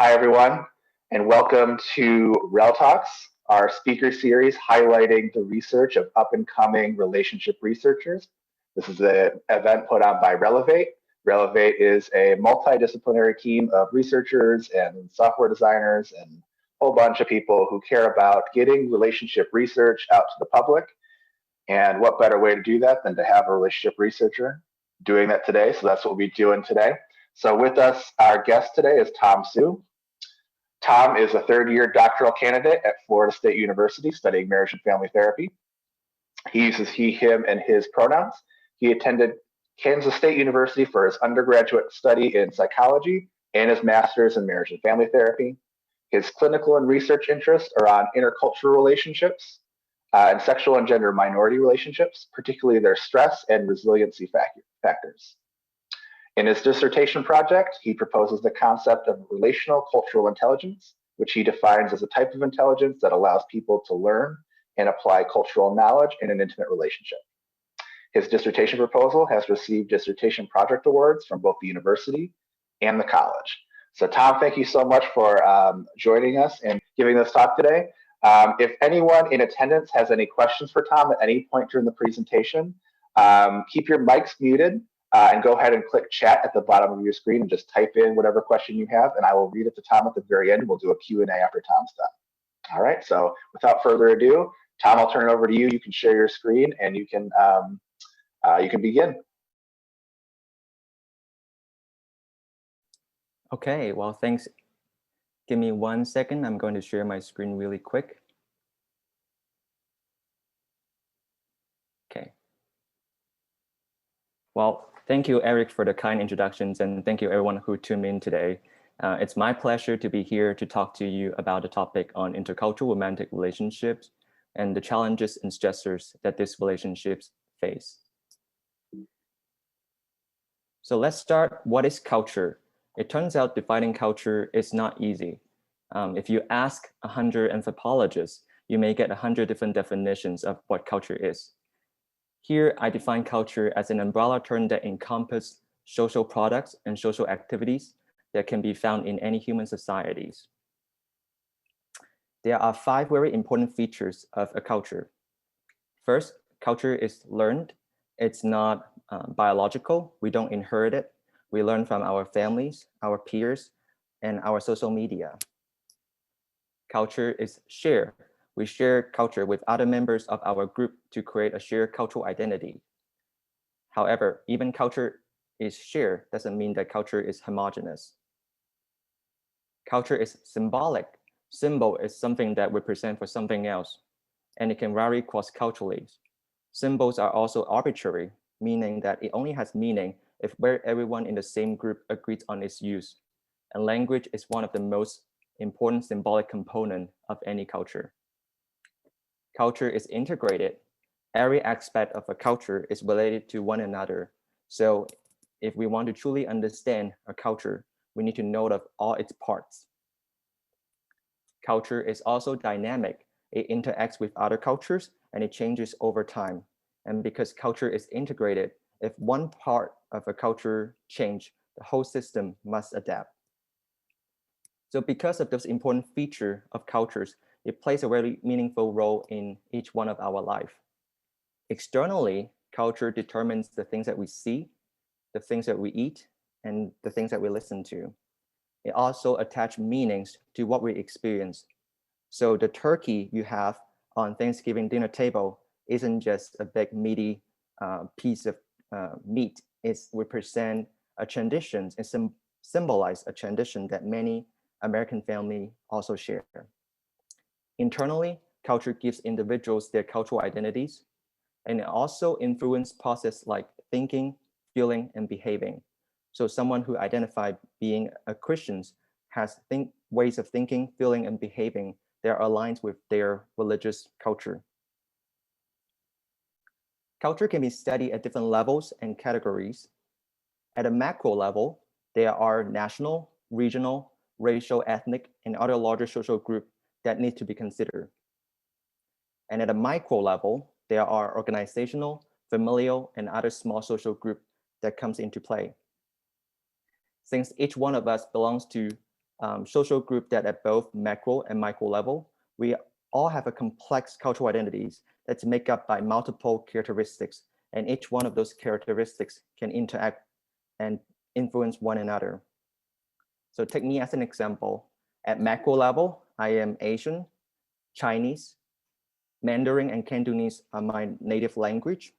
Hi, everyone, and welcome to RelTalks, our speaker series highlighting the research of up-and-coming relationship researchers. This is an event put on by Relevate. Relevate is a multidisciplinary team of researchers and software designers and a whole bunch of people who care about getting relationship research out to the public. And what better way to do that than to have a relationship researcher doing that today? So that's what we'll be doing today. So with us, our guest today is Tom Sue. Tom is a third-year doctoral candidate at Florida State University studying marriage and family therapy. He uses he, him, and his pronouns. He attended Kansas State University for his undergraduate study in psychology and his master's in marriage and family therapy. His clinical and research interests are on intercultural relationships and sexual and gender minority relationships, particularly their stress and resiliency factors. In his dissertation project, he proposes the concept of relational cultural intelligence, which he defines as a type of intelligence that allows people to learn and apply cultural knowledge in an intimate relationship. His dissertation proposal has received dissertation project awards from both the university and the college. So Tom, thank you so much for joining us and giving this talk today. If anyone in attendance has any questions for Tom at any point during the presentation, keep your mics muted. And go ahead and click chat at the bottom of your screen and just type in whatever question you have, and I will read it to Tom at the very end. We'll do a Q&A after Tom's done. All right, so without further ado, Tom, I'll turn it over to you. You can share your screen and you can begin. Okay, well, thanks. Give me 1 second. I'm going to share my screen really quick. Okay. Well, thank you, Eric, for the kind introductions, and thank you everyone who tuned in today. It's my pleasure to be here to talk to you about the topic on intercultural romantic relationships and the challenges and stressors that these relationships face. So let's start. What is culture? It turns out defining culture is not easy. If you ask 100 anthropologists, you may get 100 different definitions of what culture is. Here, I define culture as an umbrella term that encompasses social products and social activities that can be found in any human societies. There are 5 very important features of a culture. First, culture is learned. It's not biological. We don't inherit it. We learn from our families, our peers, and our social media. Culture is shared. We share culture with other members of our group to create a shared cultural identity. However, even culture is shared doesn't mean that culture is homogeneous. Culture is symbolic. Symbol is something that we present for something else, and it can vary cross-culturally. Symbols are also arbitrary, meaning that it only has meaning if everyone in the same group agrees on its use. And language is one of the most important symbolic components of any culture. Culture is integrated. Every aspect of a culture is related to one another. So if we want to truly understand a culture, we need to know of all its parts. Culture is also dynamic. It interacts with other cultures and it changes over time. And because culture is integrated, if one part of a culture changes, the whole system must adapt. So because of those important features of cultures, it plays a very meaningful role in each one of our life. Externally, culture determines the things that we see, the things that we eat, and the things that we listen to. It also attaches meanings to what we experience. So the turkey you have on Thanksgiving dinner table isn't just a big meaty piece of meat. It represents a tradition and symbolize a tradition that many American families also share. Internally, culture gives individuals their cultural identities, and it also influences processes like thinking, feeling, and behaving. So someone who identifies being a Christian has ways of thinking, feeling, and behaving that are aligned with their religious culture. Culture can be studied at different levels and categories. At a macro level, there are national, regional, racial, ethnic, and other larger social groups that need to be considered. And at a micro level, there are organizational, familial, and other small social groups that comes into play. Since each one of us belongs to social group that at both macro and micro level, we all have a complex cultural identities that's made up by multiple characteristics, and each one of those characteristics can interact and influence one another. So take me as an example. At macro level, I am Asian, Chinese, Mandarin and Cantonese are my native language.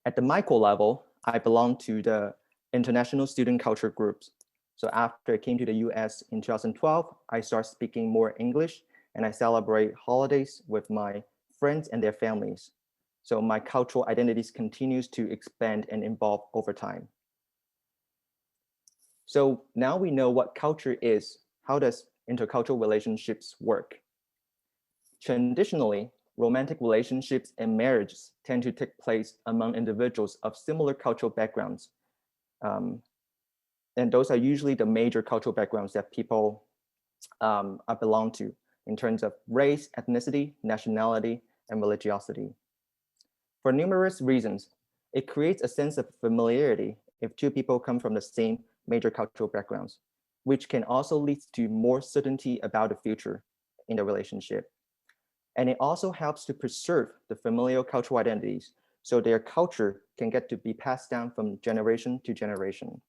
At the micro level, I belong to the international student culture groups. So after I came to the US in 2012, I started speaking more English and I celebrate holidays with my friends and their families. So my cultural identities continues to expand and evolve over time. So now we know what culture is. How does intercultural relationships work? Traditionally, romantic relationships and marriages tend to take place among individuals of similar cultural backgrounds. And those are usually the major cultural backgrounds that people belong to in terms of race, ethnicity, nationality, and religiosity. For numerous reasons, it creates a sense of familiarity if two people come from the same major cultural backgrounds, which can also lead to more certainty about the future in the relationship. And it also helps to preserve the familial cultural identities so their culture can get to be passed down from generation to generation.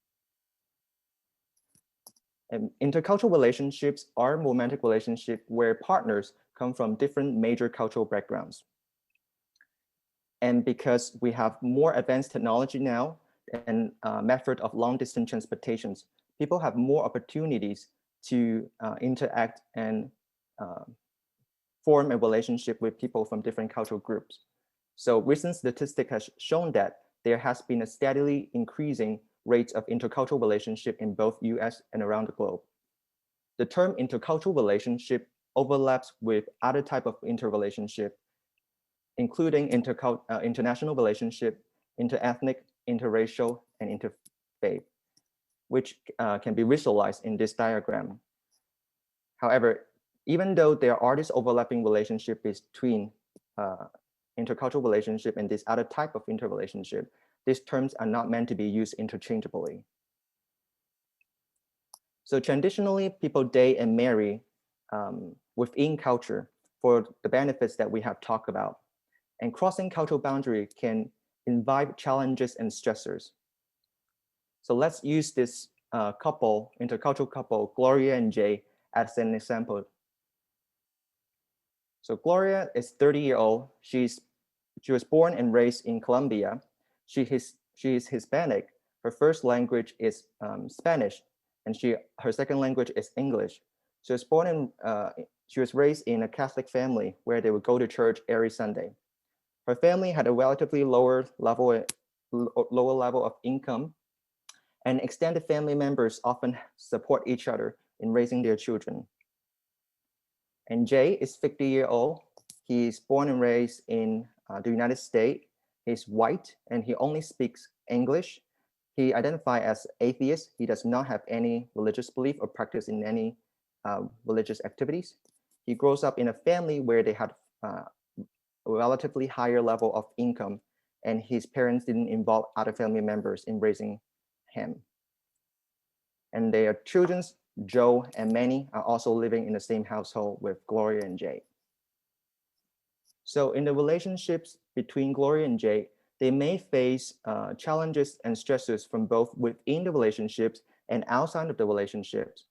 And intercultural relationships are romantic relationships where partners come from different major cultural backgrounds. And because we have more advanced technology now and method of long distance transportations, people have more opportunities to interact and form a relationship with people from different cultural groups. So recent statistic has shown that there has been a steadily increasing rate of intercultural relationship in both US and around the globe. The term intercultural relationship overlaps with other type of interrelationship, including international relationship, interethnic, interracial, and interfaith, which can be visualized in this diagram. However, even though there are this overlapping relationship between intercultural relationship and this other type of interrelationship, these terms are not meant to be used interchangeably. So traditionally, people date and marry within culture for the benefits that we have talked about. And crossing cultural boundary can invite challenges and stressors. So let's use this couple, intercultural couple, Gloria and Jay, as an example. So Gloria is 30-year-old. She was born and raised in Colombia. She is Hispanic. Her first language is Spanish, and her second language is English. She was raised in a Catholic family where they would go to church every Sunday. Her family had a relatively lower level of income, and extended family members often support each other in raising their children. And Jay is 50-year-old. He's born and raised in the United States. He's white and he only speaks English. He identifies as atheist. He does not have any religious belief or practice in any religious activities. He grows up in a family where they had a relatively higher level of income, and his parents didn't involve other family members in raising him. And their children, Joe and Manny, are also living in the same household with Gloria and Jay. So in the relationships between Gloria and Jay, they may face challenges and stresses from both within the relationships and outside of the relationships.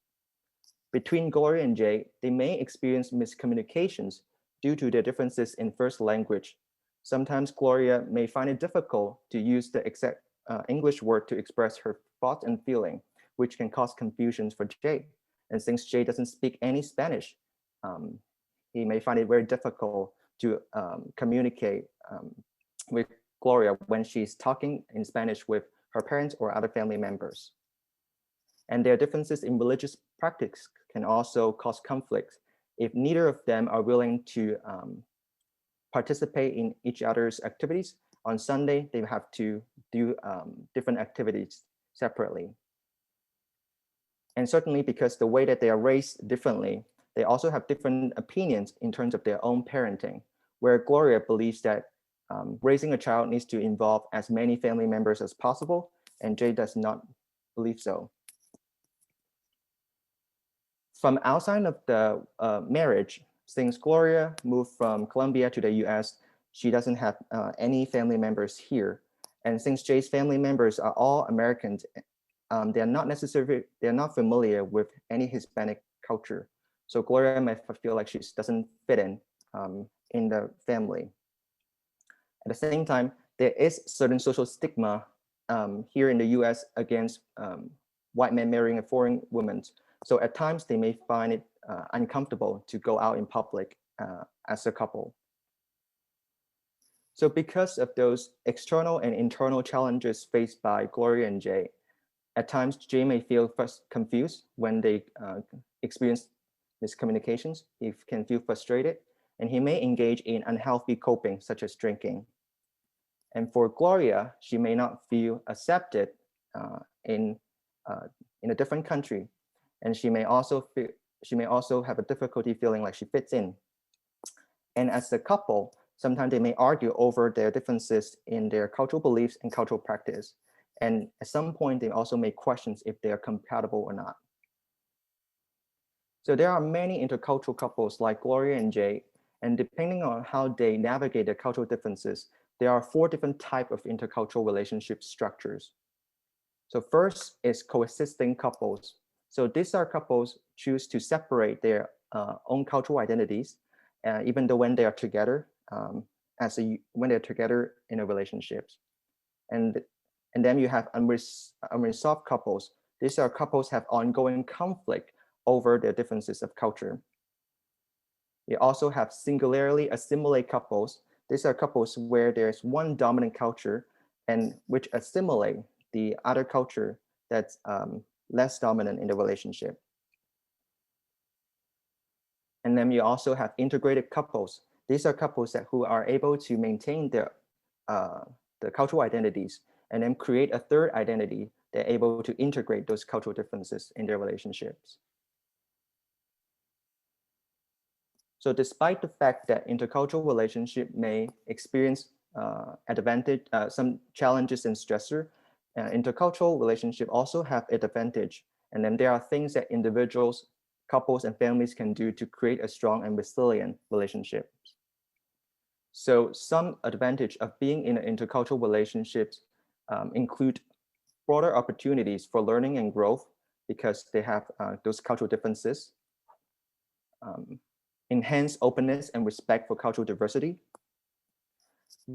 Between Gloria and Jay, they may experience miscommunications due to their differences in first language. Sometimes Gloria may find it difficult to use the exact English word to express her thoughts and feeling, which can cause confusions for Jay. And since Jay doesn't speak any Spanish, he may find it very difficult to communicate with Gloria when she's talking in Spanish with her parents or other family members. And their differences in religious practice can also cause conflicts if neither of them are willing to participate in each other's activities. On Sunday, they have to do different activities separately. And certainly because the way that they are raised differently, they also have different opinions in terms of their own parenting, where Gloria believes that raising a child needs to involve as many family members as possible, and Jay does not believe so. from outside of the marriage, since Gloria moved from Colombia to the US, she doesn't have any family members here. And since Jay's family members are all Americans, they're not familiar with any Hispanic culture. So Gloria might feel like she doesn't fit in the family. At the same time, there is certain social stigma here in the US against white men marrying a foreign woman. So at times they may find it uncomfortable to go out in public as a couple. So because of those external and internal challenges faced by Gloria and Jay, at times Jay may feel first confused when they experience miscommunications. He can feel frustrated, and he may engage in unhealthy coping, such as drinking. And for Gloria, she may not feel accepted in a different country, and she may also have a difficulty feeling like she fits in. And as a couple, sometimes they may argue over their differences in their cultural beliefs and cultural practice. And at some point, they also make questions if they are compatible or not. So there are many intercultural couples like Gloria and Jay, and depending on how they navigate their cultural differences, there are 4 different types of intercultural relationship structures. So first is coexisting couples. So these are couples choose to separate their own cultural identities, even though when they are together, when they're together in a relationships. And then you have unresolved couples. These are couples have ongoing conflict over their differences of culture. You also have singularly assimilate couples. These are couples where there's one dominant culture and which assimilate the other culture that's less dominant in the relationship. And then you also have integrated couples. These are couples who are able to maintain their the cultural identities and then create a third identity. They're able to integrate those cultural differences in their relationships. So despite the fact that intercultural relationship may experience some challenges and stressor, intercultural relationship also have an advantage. And then there are things that individuals, couples, and families can do to create a strong and resilient relationship. So some advantage of being in an intercultural relationships include broader opportunities for learning and growth because they have those cultural differences, enhanced openness and respect for cultural diversity,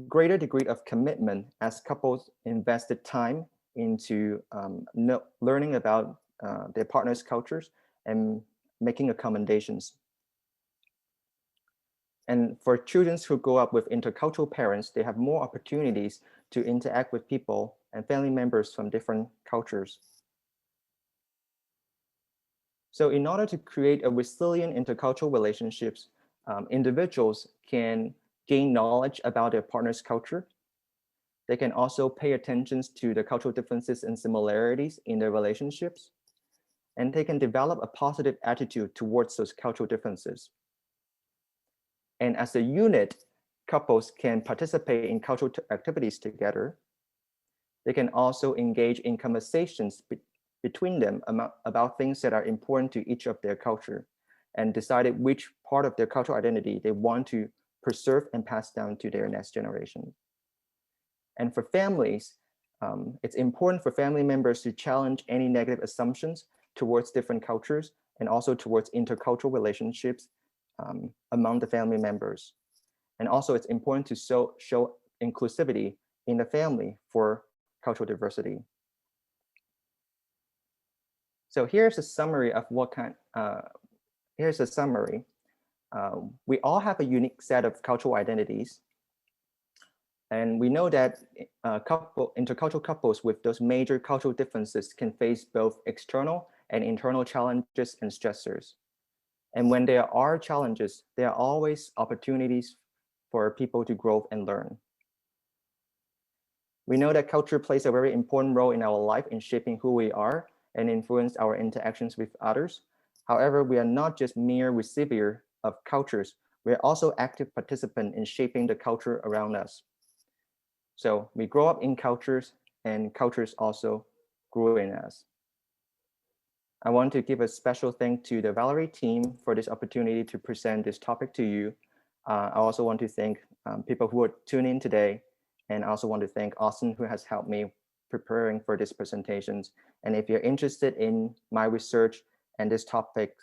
greater degree of commitment as couples invested time into learning about their partner's cultures and making accommodations. And for children who grow up with intercultural parents, they have more opportunities to interact with people and family members from different cultures. So in order to create a resilient intercultural relationships, individuals can gain knowledge about their partner's culture. They can also pay attention to the cultural differences and similarities in their relationships. And they can develop a positive attitude towards those cultural differences. And as a unit, couples can participate in cultural activities together. They can also engage in conversations between them about things that are important to each of their culture and decided which part of their cultural identity they want to preserve and pass down to their next generation. And for families, it's important for family members to challenge any negative assumptions towards different cultures and also towards intercultural relationships among the family members. And also it's important to show inclusivity in the family for cultural diversity. So here's a summary of here's a summary. We all have a unique set of cultural identities. And we know that intercultural couples with those major cultural differences can face both external and internal challenges and stressors. And when there are challenges, there are always opportunities for people to grow and learn. We know that culture plays a very important role in our life in shaping who we are and influence our interactions with others. However, we are not just mere receiver of cultures, we are also active participants in shaping the culture around us. So we grow up in cultures and cultures also grow in us. I want to give a special thank to the Valerie team for this opportunity to present this topic to you. I also want to thank people who are tuning in today. And I also want to thank Austin, who has helped me preparing for these presentations. And if you're interested in my research and this topic,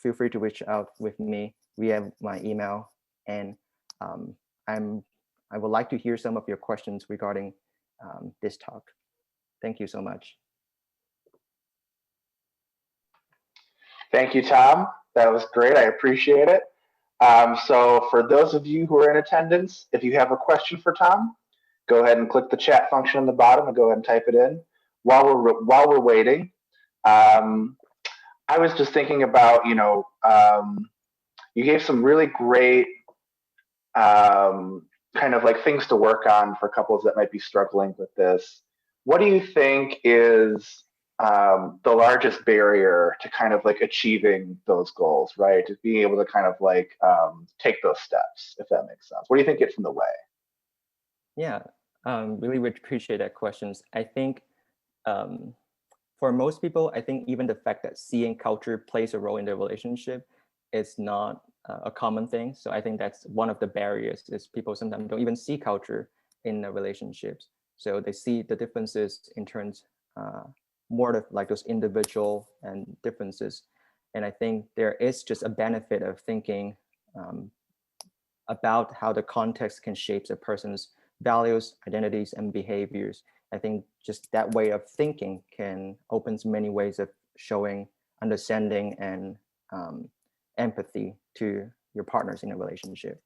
feel free to reach out with me via my email. And I would like to hear some of your questions regarding this talk. Thank you so much. Thank you, Tom. That was great. I appreciate it. So for those of you who are in attendance, if you have a question for Tom, go ahead and click the chat function on the bottom and go ahead and type it in. While we're waiting, I was just thinking about, you gave some really great kind of like things to work on for couples that might be struggling with this. What do you think is the largest barrier to kind of like achieving those goals, right? To being able to kind of like take those steps, if that makes sense. What do you think gets in the way? Yeah, really would appreciate that questions. I think for most people, I think even the fact that seeing culture plays a role in their relationship is not a common thing. So I think that's one of the barriers is people sometimes don't even see culture in the relationships. So they see the differences in terms more of like those individual and differences. And I think there is just a benefit of thinking about how the context can shape a person's values, identities, and behaviors. I think just that way of thinking can opens many ways of showing understanding and empathy to your partners in a relationship.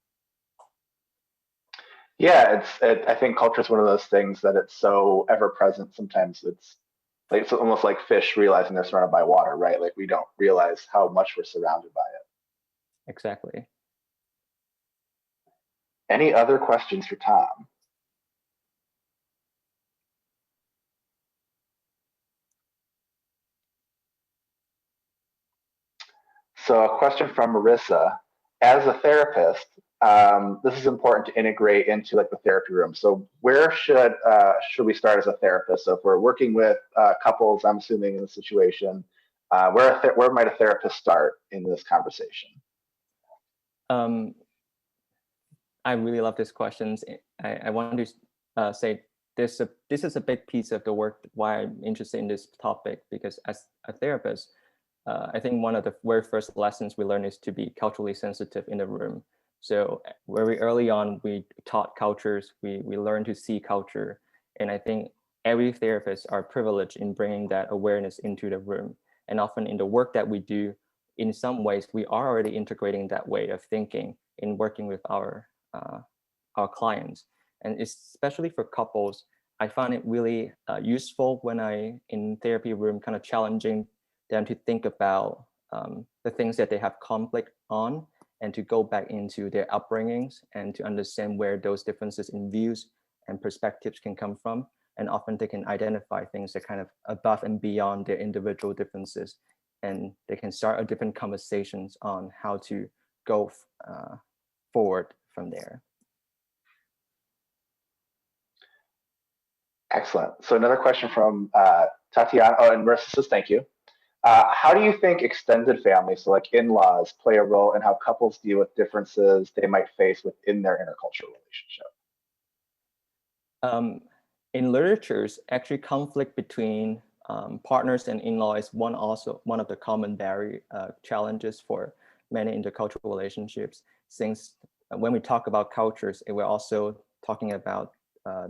Yeah, I think culture is one of those things that it's so ever present. Sometimes it's almost like fish realizing they're surrounded by water, right? Like we don't realize how much we're surrounded by it. Exactly. Any other questions for Tom? So a question from Marissa. As a therapist, this is important to integrate into like the therapy room. So where should we start as a therapist? So if we're working with couples, I'm assuming in the situation, where might a therapist start in this conversation? I really love these questions. I want to say this is a big piece of the work why I'm interested in this topic, because as a therapist, I think one of the very first lessons we learn is to be culturally sensitive in the room. So very early on, we taught cultures, we learn to see culture. And I think every therapist are privileged in bringing that awareness into the room. And often in the work that we do, in some ways, we are already integrating that way of thinking in working with our clients. And especially for couples, I find it really useful when in therapy room, kind of challenging them to think about the things that they have conflict on and to go back into their upbringings and to understand where those differences in views and perspectives can come from. And often they can identify things that kind of above and beyond their individual differences. And they can start a different conversations on how to go forward from there. Excellent. So another question from Tatiana. Oh, and Marissa says thank you. How do you think extended families, so like in-laws, play a role in how couples deal with differences they might face within their intercultural relationship? In literatures, actually conflict between partners and in-law is one of the common challenges for many intercultural relationships. Since when we talk about cultures, we're also talking about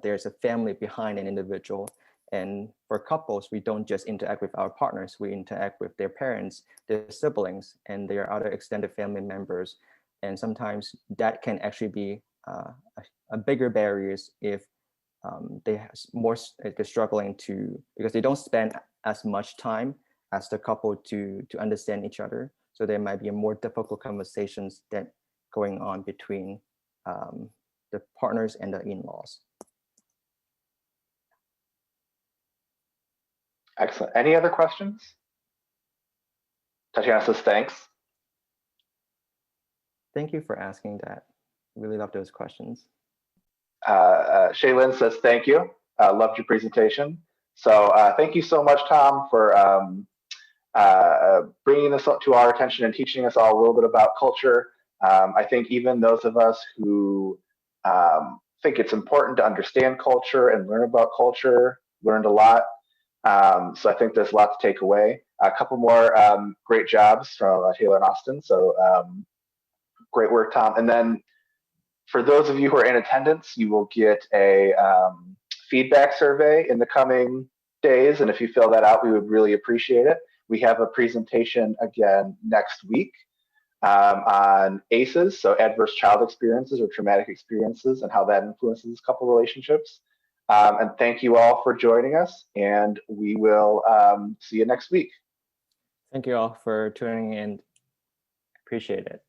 there's a family behind an individual. And for couples, we don't just interact with our partners, we interact with their parents, their siblings, and their other extended family members. And sometimes that can actually be a bigger barriers if they're struggling because they don't spend as much time as the couple to understand each other. So there might be a more difficult conversations that going on between the partners and the in-laws. Excellent. Any other questions? Tatiana says thanks. Thank you for asking that. Really love those questions. Shaylin says thank you. Loved your presentation. So thank you so much, Tom, for bringing this up to our attention and teaching us all a little bit about culture. I think even those of us who think it's important to understand culture and learn about culture learned a lot. So I think there's a lot to take away. A couple more great jobs from Taylor and Austin. So great work, Tom. And then for those of you who are in attendance, you will get a feedback survey in the coming days. And if you fill that out, we would really appreciate it. We have a presentation again next week on ACEs, so adverse child experiences or traumatic experiences, and how that influences couple relationships. And thank you all for joining us, and we will see you next week. Thank you all for tuning in. Appreciate it.